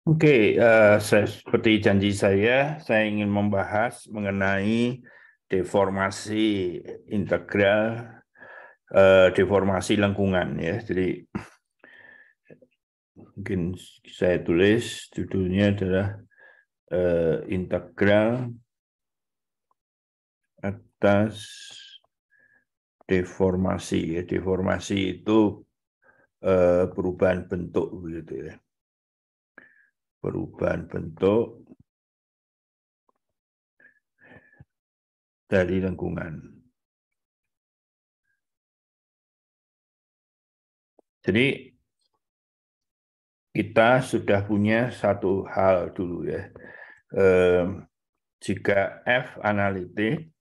Oke, seperti janji saya ingin membahas mengenai deformasi integral, deformasi lengkungan ya. Jadi mungkin saya tulis judulnya adalah integral atas deformasi ya. Deformasi itu perubahan bentuk begitu ya. Perubahan bentuk dari lengkungan. Jadi kita sudah punya satu hal dulu ya. Jika F analitik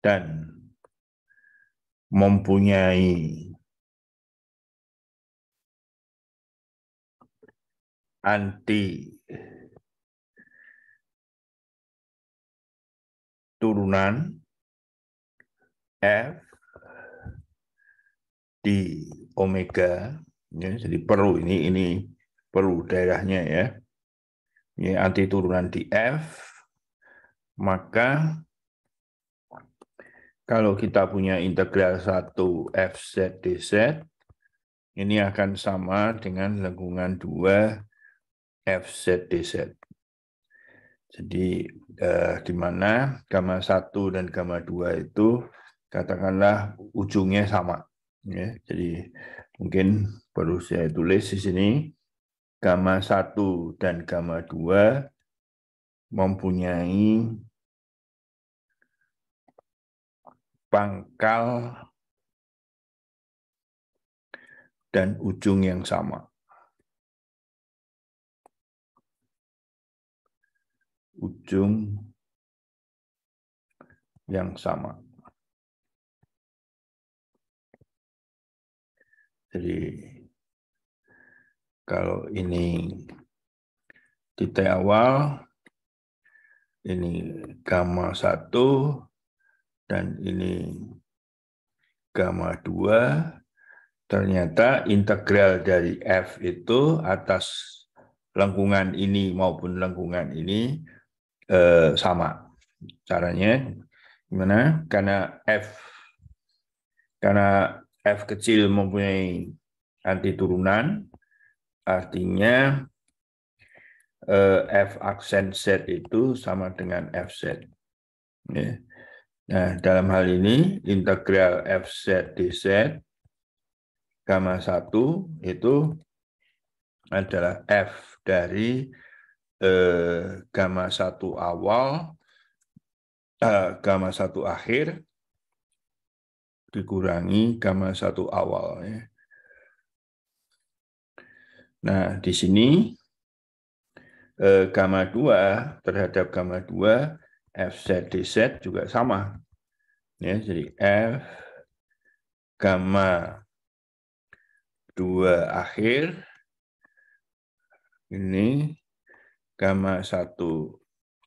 dan mempunyai anti turunan F di omega ya, jadi perlu ini perlu daerahnya ya. Ini anti turunan di F, maka kalau kita punya integral 1 Fz dz, ini akan sama dengan lengkungan 2 Fz dz. Jadi di mana gamma 1 dan gamma 2 itu katakanlah ujungnya sama. Ya. Jadi mungkin perlu saya tulis di sini, gamma 1 dan gamma 2 mempunyai pangkal dan ujung yang sama. Ujung yang sama. Jadi kalau ini titik awal, ini gamma 1 dan ini gamma 2, ternyata integral dari F itu atas lengkungan ini maupun lengkungan ini sama. Caranya gimana? Karena F kecil mempunyai anti turunan, artinya F aksen Z itu sama dengan Fz. Ya. Nah, dalam hal ini integral Fz dz gamma 1 itu adalah F dari gamma 1 awal, gamma 1 akhir dikurangi gamma 1 awal. Ya. Nah, di sini gamma 2 terhadap gamma 2 Fz dz juga sama. Ya, jadi F gamma 2 akhir ini gamma 1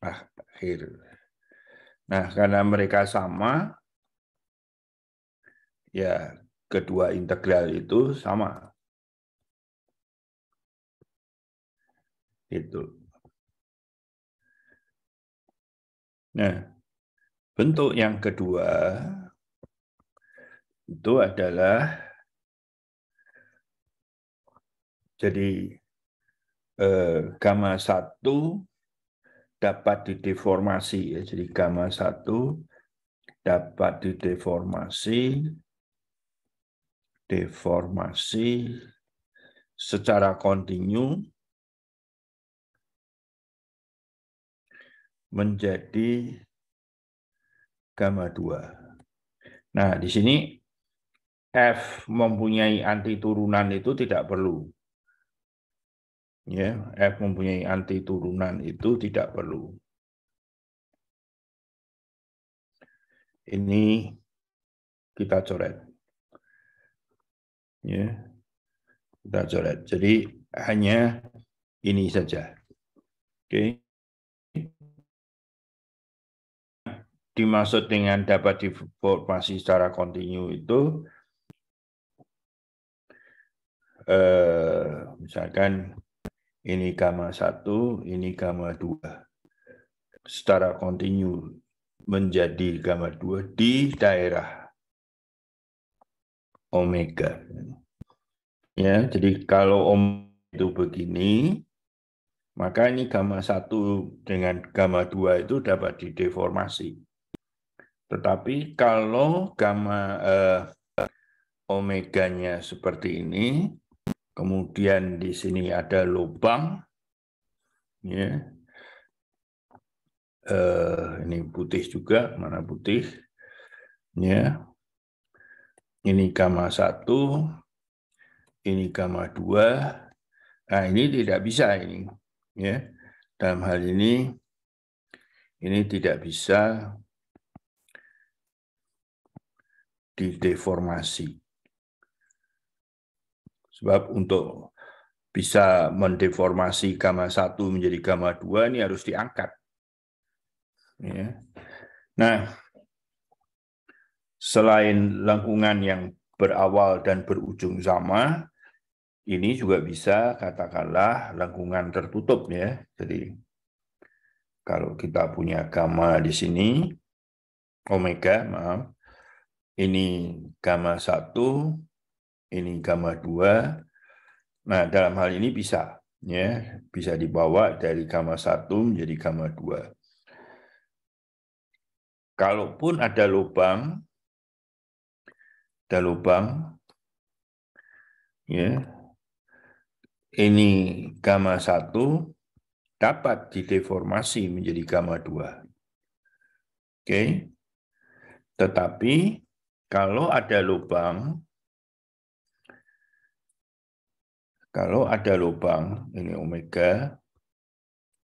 akhir. Nah, karena mereka sama, ya kedua integral itu sama. Itu. Nah, bentuk yang kedua itu adalah jadi gamma 1 dapat dideformasi ya. Jadi gamma 1 dapat deformasi secara kontinu menjadi gamma 2. Nah, di sini F mempunyai anti turunan itu tidak perlu. Ya, F mempunyai anti turunan itu tidak perlu. Ini kita coret. Ya, kita coret. Jadi hanya ini saja. Oke. dimaksud dengan dapat deformasi secara kontinu itu misalkan ini gamma 1, ini gamma 2 secara kontinu menjadi gamma 2 di daerah omega. Ya, jadi kalau omega itu begini, maka ini gamma 1 dengan gamma 2 itu dapat dideformasi. Tetapi kalau gamma omeganya seperti ini, kemudian di sini ada lubang, ya, ini putih juga, mana putih, ya, ini gamma 1, ini gamma 2, nah ini tidak bisa ini, ya, dalam hal ini tidak bisa dideformasi. Sebab untuk bisa mendeformasi gamma 1 menjadi gamma 2 ini harus diangkat. Ya. Nah, selain lengkungan yang berawal dan berujung sama, ini juga bisa katakanlah lengkungan tertutup ya. Jadi kalau kita punya gamma di sini, omega, maaf, ini gamma 1, ini gamma 2. Nah, dalam hal ini bisa ya, bisa dibawa dari gamma 1 menjadi gamma 2. Kalaupun ada lubang ya, ini gamma 1 dapat dideformasi menjadi gamma 2. Oke. Tetapi kalau ada lubang, ini omega,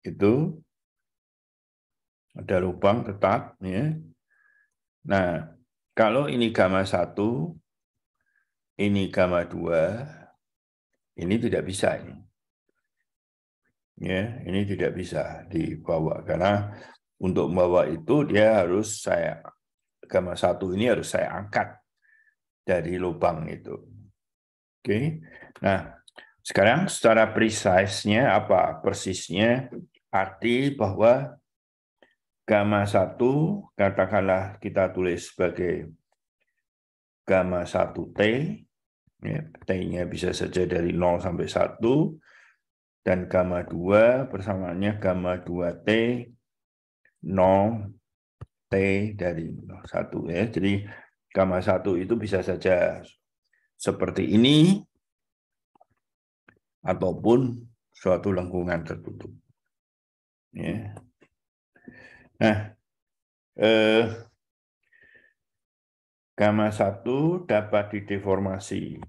itu ada lubang tetap ya. Nah, kalau ini gamma 1, ini gamma 2, ini tidak bisa ini. Ya, ini tidak bisa dibawa karena untuk membawa itu dia harus gamma 1 ini harus saya angkat dari lubang itu. Oke. Nah, sekarang secara precisenya apa? Persisnya arti bahwa gamma 1 katakanlah kita tulis sebagai gamma 1T, ya, T-nya bisa saja dari 0 sampai 1, dan gamma 2 persamaannya gamma 2T 0 T dari 1 ya. Jadi gamma 1 itu bisa saja seperti ini ataupun suatu lengkungan tertutup. Ya. Nah, gamma 1 dapat dideformasi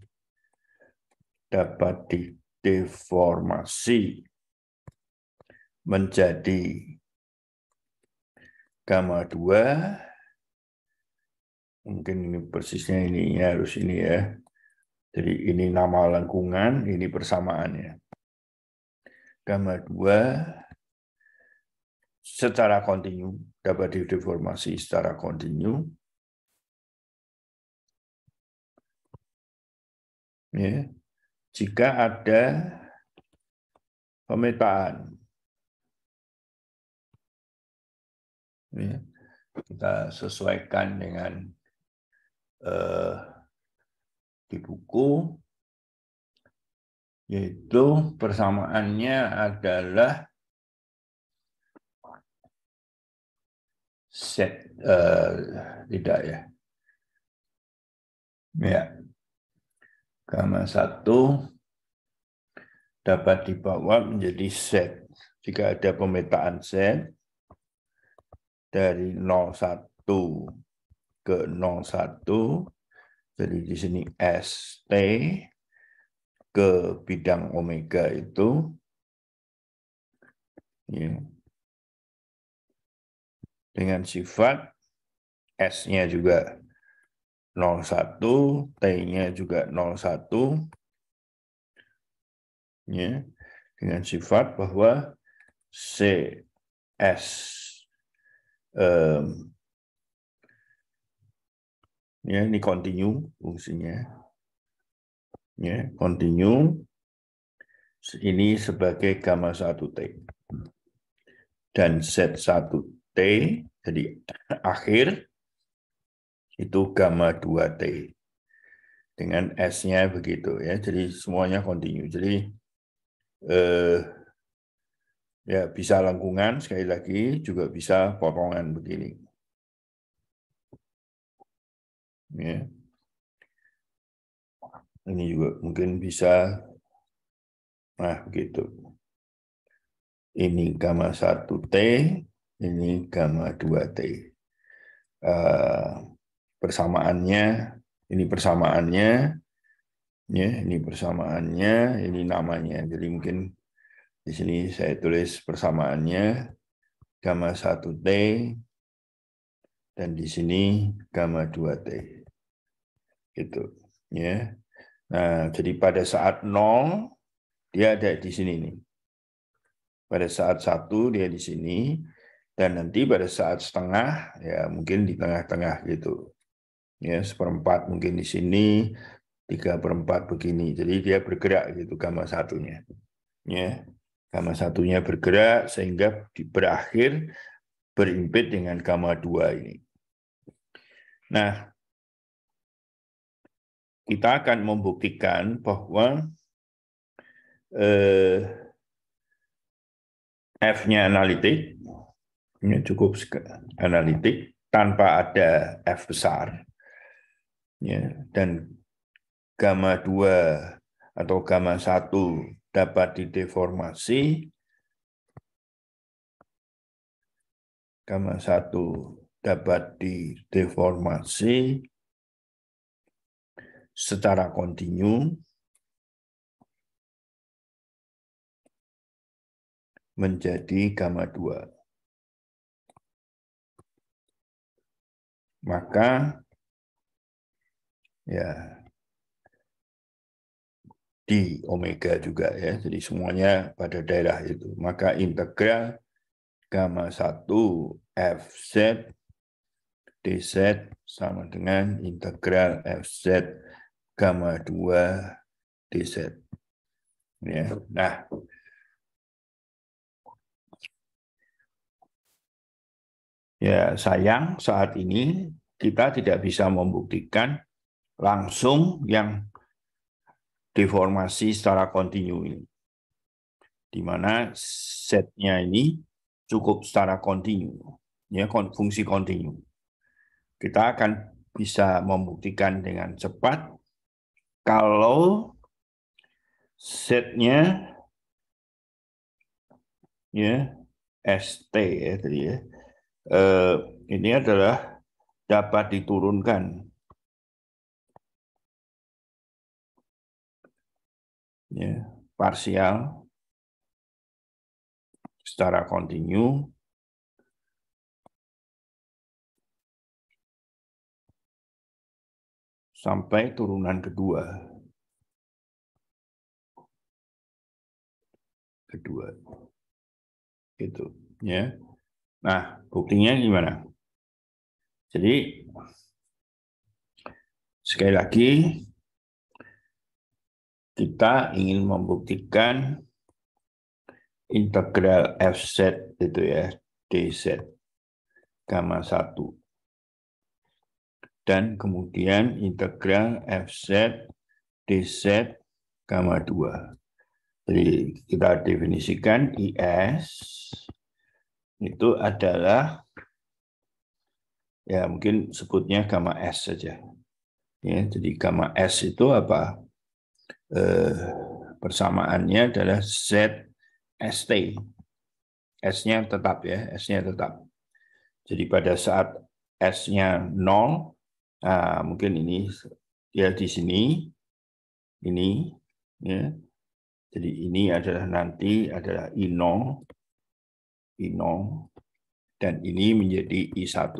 menjadi gamma 2. Mungkin ini persisnya ini harus ini ya. Jadi ini nama lengkungan, ini persamaannya. Gamma 2 secara kontinu dapat dideformasi secara kontinu. Ya. Jika ada pemetaan. Ya. Kita sesuaikan dengan di buku, yaitu persamaannya adalah set, tidak ya. Ya. Gamma 1 dapat dibawa menjadi set. Jika ada pemetaan set dari 01 ke 01, jadi di sini ST ke bidang omega itu, ya, dengan sifat S-nya juga 01, T-nya juga 01, ya, dengan sifat bahwa CS Ya, ini continue fungsinya. Ya, continue ini sebagai gamma 1T. Dan Z1T, jadi akhir, itu gamma 2T. Dengan S-nya begitu ya, jadi semuanya continue. Jadi ya bisa lengkungan, sekali lagi juga bisa potongan begini. Ya. Ini juga mungkin bisa, nah begitu. Ini gamma 1T, ini gamma 2T. Persamaannya, ini persamaannya, ya, ini persamaannya, ini namanya. Jadi mungkin di sini saya tulis persamaannya gamma 1T, dan di sini gamma 2T. Gitu, ya. Nah, jadi pada saat 0, dia ada di sini nih. Pada saat 1 dia di sini, dan nanti pada saat setengah ya mungkin di tengah-tengah gitu. Ya, 1/4 mungkin di sini, 3/4 begini. Jadi dia bergerak gitu gamma 1-nya. Ya. Gamma 1-nya bergerak sehingga berakhir berimpit dengan gamma 2 ini. Nah, kita akan membuktikan bahwa F-nya analitik, ini cukup analitik tanpa ada F besar, ya, dan gamma 2 atau gamma 1 dapat dideformasi, gamma 1 dapat dideformasi secara kontinu menjadi gamma 2. Maka ya di omega juga ya, jadi semuanya pada daerah itu. Maka integral gamma 1 Fz dz sama dengan integral Fz gamma 2 dz. Ya. Nah, ya sayang saat ini kita tidak bisa membuktikan langsung yang deformasi secara kontinu ini, di mana setnya ini cukup secara kontinu, ya, fungsi kontinu. Kita akan bisa membuktikan dengan cepat kalau setnya ya ST ya tadi ya, ini adalah dapat diturunkan ya parsial secara kontinu sampai turunan kedua. Gitu ya. Nah, buktinya gimana? Jadi sekali lagi kita ingin membuktikan integral Fz itu ya, dz gamma 1. Dan kemudian integral Fz dz gamma 2. Jadi kita definisikan IS itu adalah, ya mungkin sebutnya gamma S saja. Ya, jadi gamma S itu apa? Persamaannya adalah ZST. S-nya tetap ya, S-nya tetap. Jadi pada saat S-nya 0, nah mungkin ini ya di sini, ini ya. Jadi ini adalah nanti adalah I0, dan ini menjadi I1.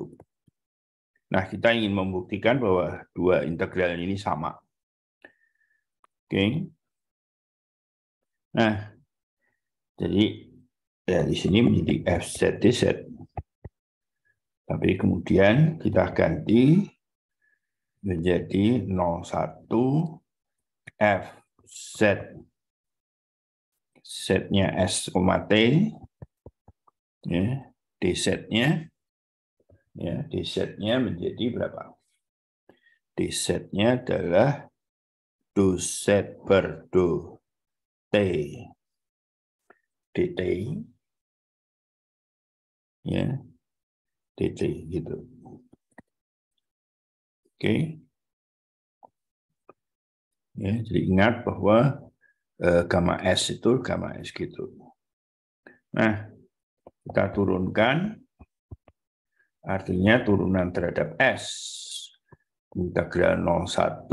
Nah, kita ingin membuktikan bahwa dua integral ini sama. Oke. Nah, jadi ya di sini menjadi Fz dz. Tapi kemudian kita ganti menjadi 01 F Z-nya S, T, ya, DZ-nya, ya, DZ-nya menjadi berapa? DZ-nya adalah do Z per do T dt, ya, dt gitu. Oke, ya, jadi ingat bahwa gamma S itu gamma S gitu. Nah, kita turunkan, artinya turunan terhadap S. Integral 01,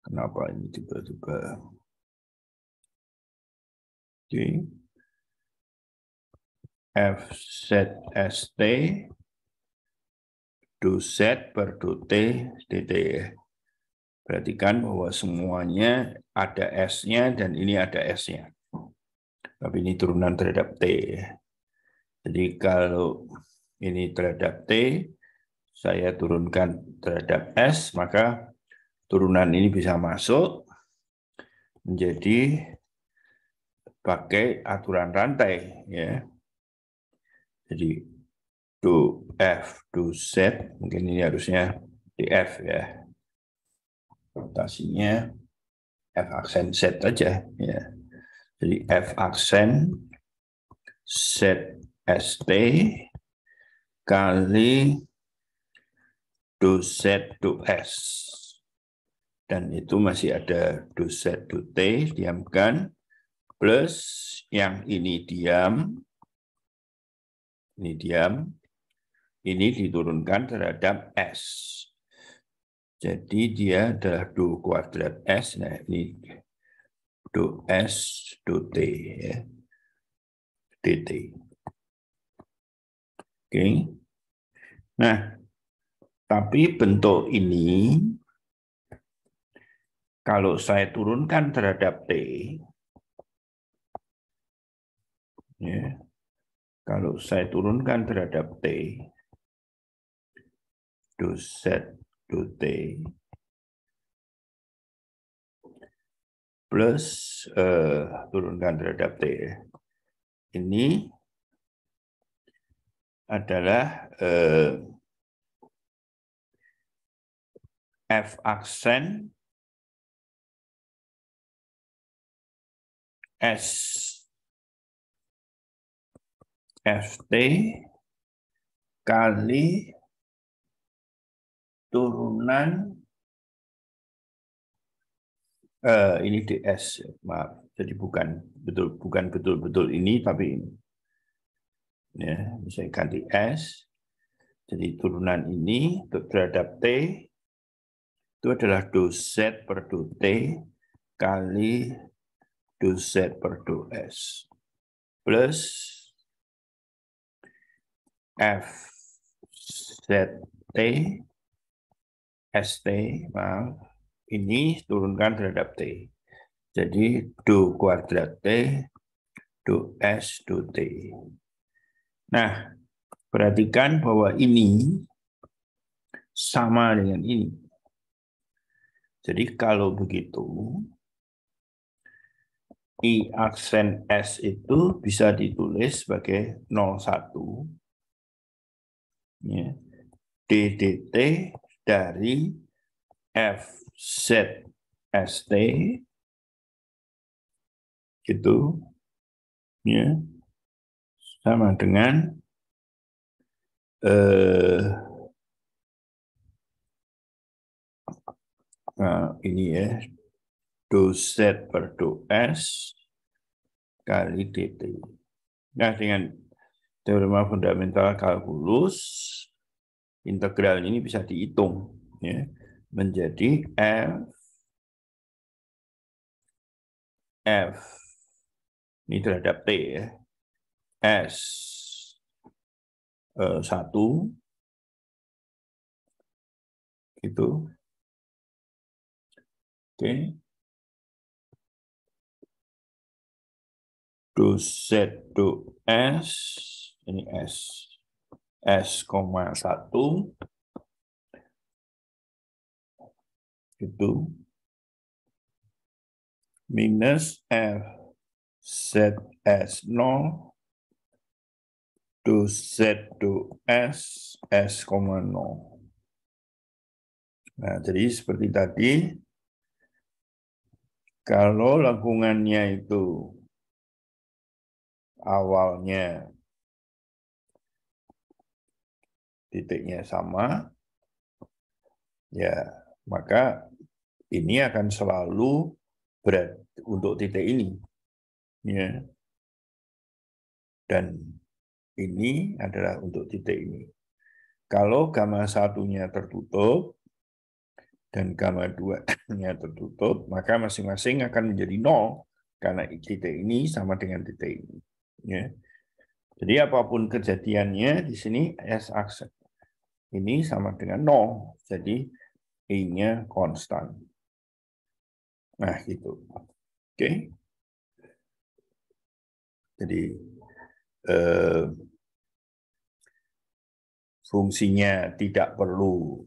kenapa ini tiba-tiba? Oke. FZST do Z per do T dt. Perhatikan bahwa semuanya ada S-nya dan ini ada S-nya. Tapi ini turunan terhadap T. Jadi kalau ini terhadap T, saya turunkan terhadap S, maka turunan ini bisa masuk menjadi pakai aturan rantai, ya. Jadi do F, do Z, mungkin ini harusnya df, ya. Rotasinya F aksen Z aja, ya. Jadi F aksen Z ST kali do Z do S. Dan itu masih ada do Z do T, diamkan, plus yang ini diam, ini diturunkan terhadap S. Jadi dia adalah do kuadrat S, nah ini do S do T, ya, dt. Oke. Nah, tapi bentuk ini kalau saya turunkan terhadap T, ya, kalau saya turunkan terhadap T, do Z do T, plus turunkan terhadap T, ini adalah F aksen S FT kali turunan ini DS, maaf. Jadi bukan betul-betul ini, tapi ini. Ya, saya ganti S. Jadi turunan ini terhadap T itu adalah do Z per do T kali do Z per do S plus F ZT ST, maaf, ini turunkan terhadap T. Jadi do kuadrat T do S do T. Nah, perhatikan bahwa ini sama dengan ini. Jadi kalau begitu, I aksen S itu bisa ditulis sebagai 01, ya, DDT dari FZST itu, ya, sama dengan nah, ini, ya, do Z per do S kali dt. Nah, dengan teorema fundamental kalkulus, integral ini bisa dihitung, ya, menjadi F ini terhadap T, ya, S 1 gitu. Oke. Do Z do S, ini S S,1 itu minus F ZS0 do Z do S, S,0. Nah, jadi seperti tadi, kalau lengkungannya itu awalnya titiknya sama, ya maka ini akan selalu berat untuk titik ini. Ya. Dan ini adalah untuk titik ini. Kalau gamma satunya tertutup dan gamma 2-nya tertutup, maka masing-masing akan menjadi 0 karena titik ini sama dengan titik ini. Ya. Jadi apapun kejadiannya di sini S-aksen ini sama dengan 0. Jadi I-nya konstan. Nah, gitu. Oke. Jadi fungsinya tidak perlu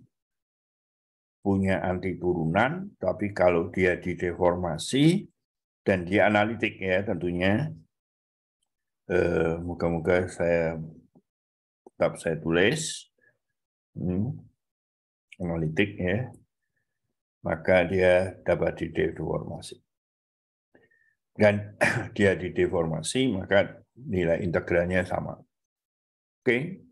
punya anti turunan, tapi kalau dia dideformasi dan dia analitik ya tentunya, moga-moga saya tulis analitik ya, maka dia dapat dideformasi. Dan dia dideformasi, maka nilai integralnya sama. Oke.